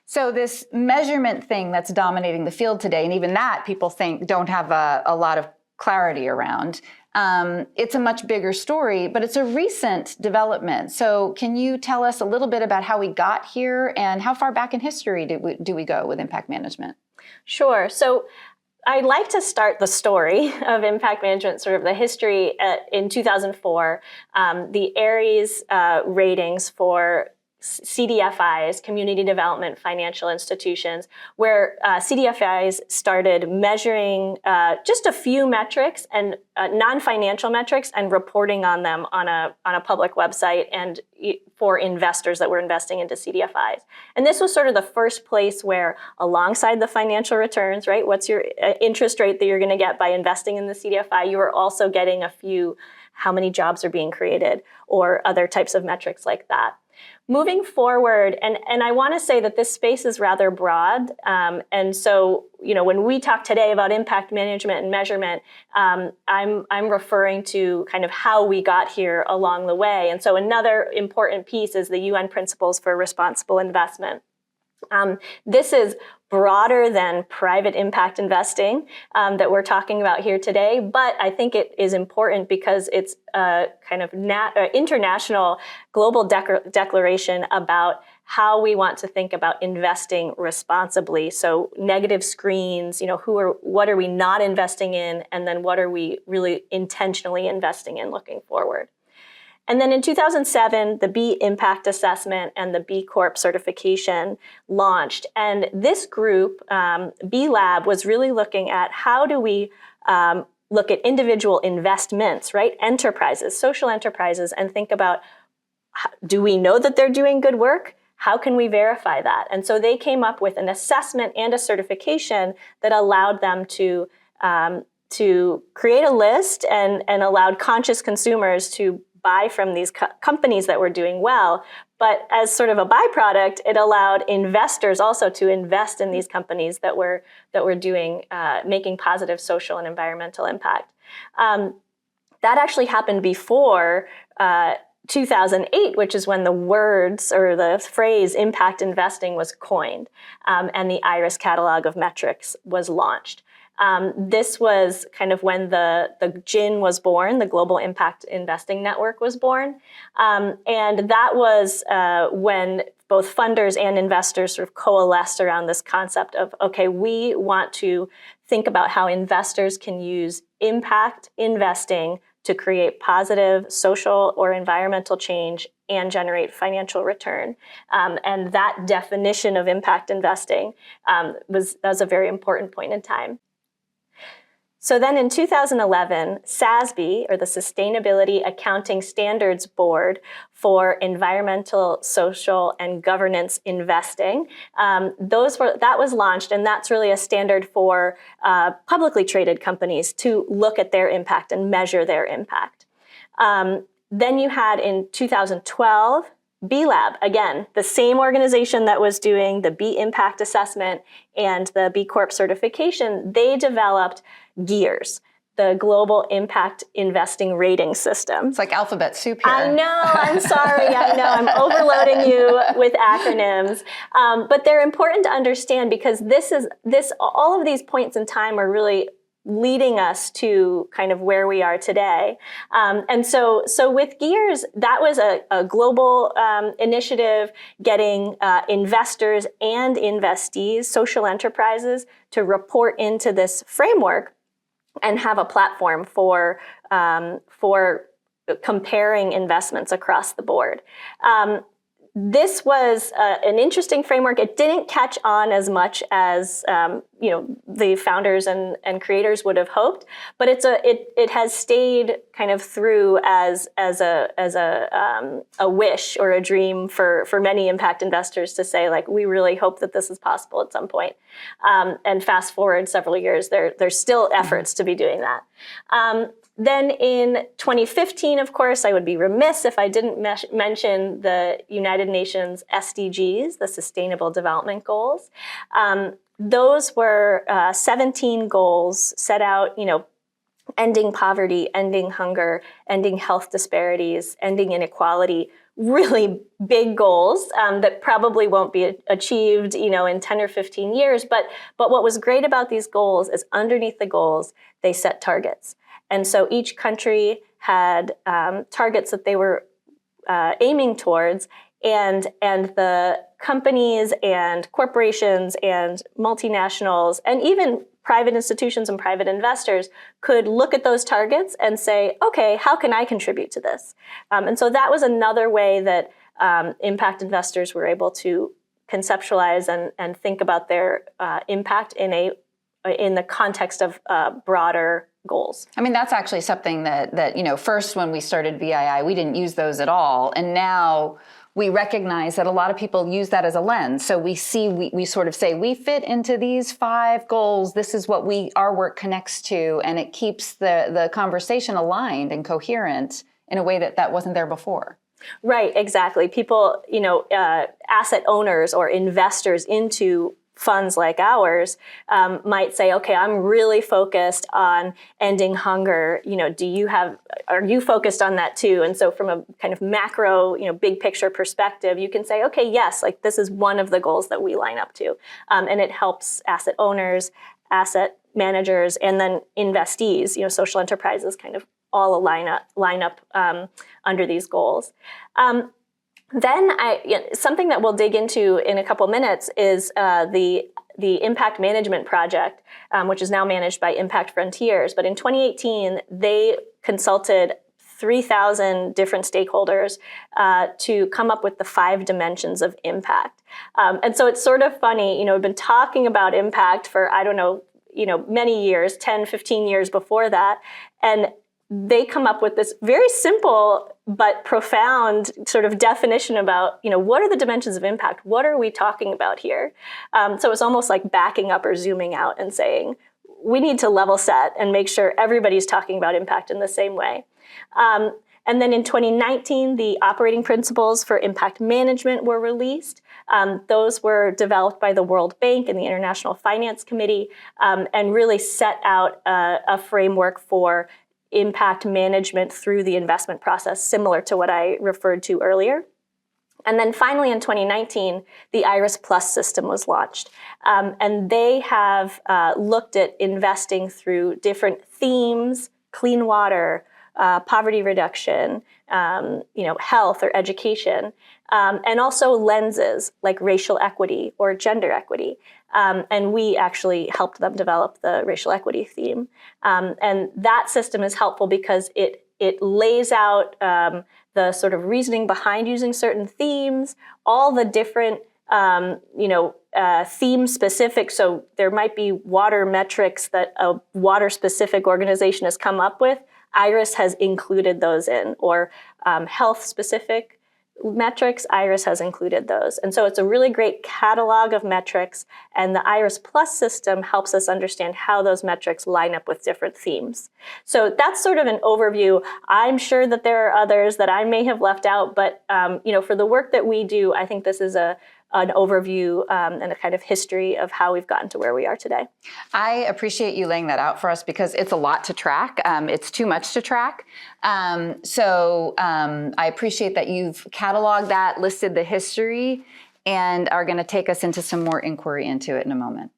So this measurement thing that's dominating the field today, and even that people think don't have a lot of clarity around, it's a much bigger story, but it's a recent development. So can you tell us a little bit about how we got here and how far back in history do we go with impact management? Sure. So I'd like to start the story of impact management, sort of the history. In 2004, the ARIES ratings for CDFIs, Community Development Financial Institutions, where CDFIs started measuring just a few metrics and non-financial metrics and reporting on them on a public website and for investors that were investing into CDFIs. And this was sort of the first place where, alongside the financial returns, right, what's your interest rate that you're going to get by investing in the CDFI, you are also getting a few, how many jobs are being created or other types of metrics like that. Moving forward, and I want to say that this space is rather broad, and so when we talk today about impact management and measurement, I'm referring to kind of how we got here along the way. And so another important piece is the UN Principles for Responsible Investment. This is broader than private impact investing that we're talking about here today, but I think it is important because it's a kind of international global declaration about how we want to think about investing responsibly. So negative screens, what are we not investing in, and then what are we really intentionally investing in looking forward. And then in 2007, the B Impact Assessment and the B Corp certification launched. And this group, B Lab, was really looking at how do we look at individual investments, right? Enterprises, social enterprises, and think about, do we know that they're doing good work? How can we verify that? And so they came up with an assessment and a certification that allowed them to create a list and allowed conscious consumers to buy from these companies that were doing well. But as sort of a byproduct, it allowed investors also to invest in these companies that were doing making positive social and environmental impact. That actually happened before 2008, which is when the words or the phrase impact investing was coined, and the IRIS catalog of metrics was launched. This was kind of when the GIN was born, the Global Impact Investing Network was born. And that was when both funders and investors sort of coalesced around this concept of, okay, we want to think about how investors can use impact investing to create positive social or environmental change and generate financial return. And that definition of impact investing was a very important point in time. So then in 2011, SASB, or the Sustainability Accounting Standards Board for Environmental, Social, and Governance Investing, that was launched, and that's really a standard for publicly traded companies to look at their impact and measure their impact. Then you had in 2012, B Lab, again, the same organization that was doing the B Impact Assessment and the B Corp certification, they developed GEARS, the Global Impact Investing Rating System. It's like alphabet soup here. I know, I'm sorry, I know, I'm overloading you with acronyms. But they're important to understand because all of these points in time are really leading us to kind of where we are today. And so with GEARS, that was a global initiative getting investors and investees, social enterprises, to report into this framework and have a platform for comparing investments across the board. This was an interesting framework. It didn't catch on as much as the founders and creators would have hoped, but it has stayed kind of through as a wish or a dream for many impact investors to say, like, we really hope that this is possible at some point. And fast forward several years, there's still efforts to be doing that. Then in 2015, of course, I would be remiss if I didn't mention the United Nations SDGs, the Sustainable Development Goals. Those were 17 goals set out, ending poverty, ending hunger, ending health disparities, ending inequality, really big goals that probably won't be achieved, in 10 or 15 years. But what was great about these goals is underneath the goals, they set targets. And so each country had targets that they were aiming towards, and the companies and corporations and multinationals and even private institutions and private investors could look at those targets and say, okay, how can I contribute to this? And so that was another way that impact investors were able to conceptualize and think about their impact in the context of broader goals. I mean, that's actually something that first when we started VII, we didn't use those at all. And now we recognize that a lot of people use that as a lens. So we sort of say, we fit into these 5 goals. This is what our work connects to. And it keeps the conversation aligned and coherent in a way that wasn't there before. Right, exactly. People, asset owners or investors into funds like ours might say, okay, I'm really focused on ending hunger. Are you focused on that too? And so from a kind of macro, big picture perspective, you can say, okay, yes, like this is one of the goals that we line up to. And it helps asset owners, asset managers, and then investees, social enterprises kind of all line up under these goals. Then something that we'll dig into in a couple minutes is the Impact Management Project, which is now managed by Impact Frontiers. But in 2018, they consulted 3,000 different stakeholders to come up with the 5 dimensions of impact. And so it's sort of funny, we've been talking about impact for, many years, 10, 15 years before that. And they come up with this very simple but profound sort of definition about, what are the dimensions of impact? What are we talking about here? So it's almost like backing up or zooming out and saying, we need to level set and make sure everybody's talking about impact in the same way. And then in 2019, the operating principles for impact management were released. Those were developed by the World Bank and the International Finance Committee and really set out a framework for impact management through the investment process, similar to what I referred to earlier. And then finally in 2019, the IRIS Plus system was launched. And they have looked at investing through different themes, clean water, poverty reduction, health or education, and also lenses like racial equity or gender equity. And we actually helped them develop the racial equity theme. And that system is helpful because it lays out the sort of reasoning behind using certain themes, all the different theme specific. So there might be water metrics that a water specific organization has come up with. IRIS has included those in, or health specific metrics, IRIS has included those. And so it's a really great catalog of metrics, and the IRIS Plus system helps us understand how those metrics line up with different themes. So that's sort of an overview. I'm sure that there are others that I may have left out, but for the work that we do, I think this is an overview and a kind of history of how we've gotten to where we are today. I appreciate you laying that out for us because it's a lot to track. It's too much to track. So I appreciate that you've cataloged that, listed the history, and are going to take us into some more inquiry into it in a moment.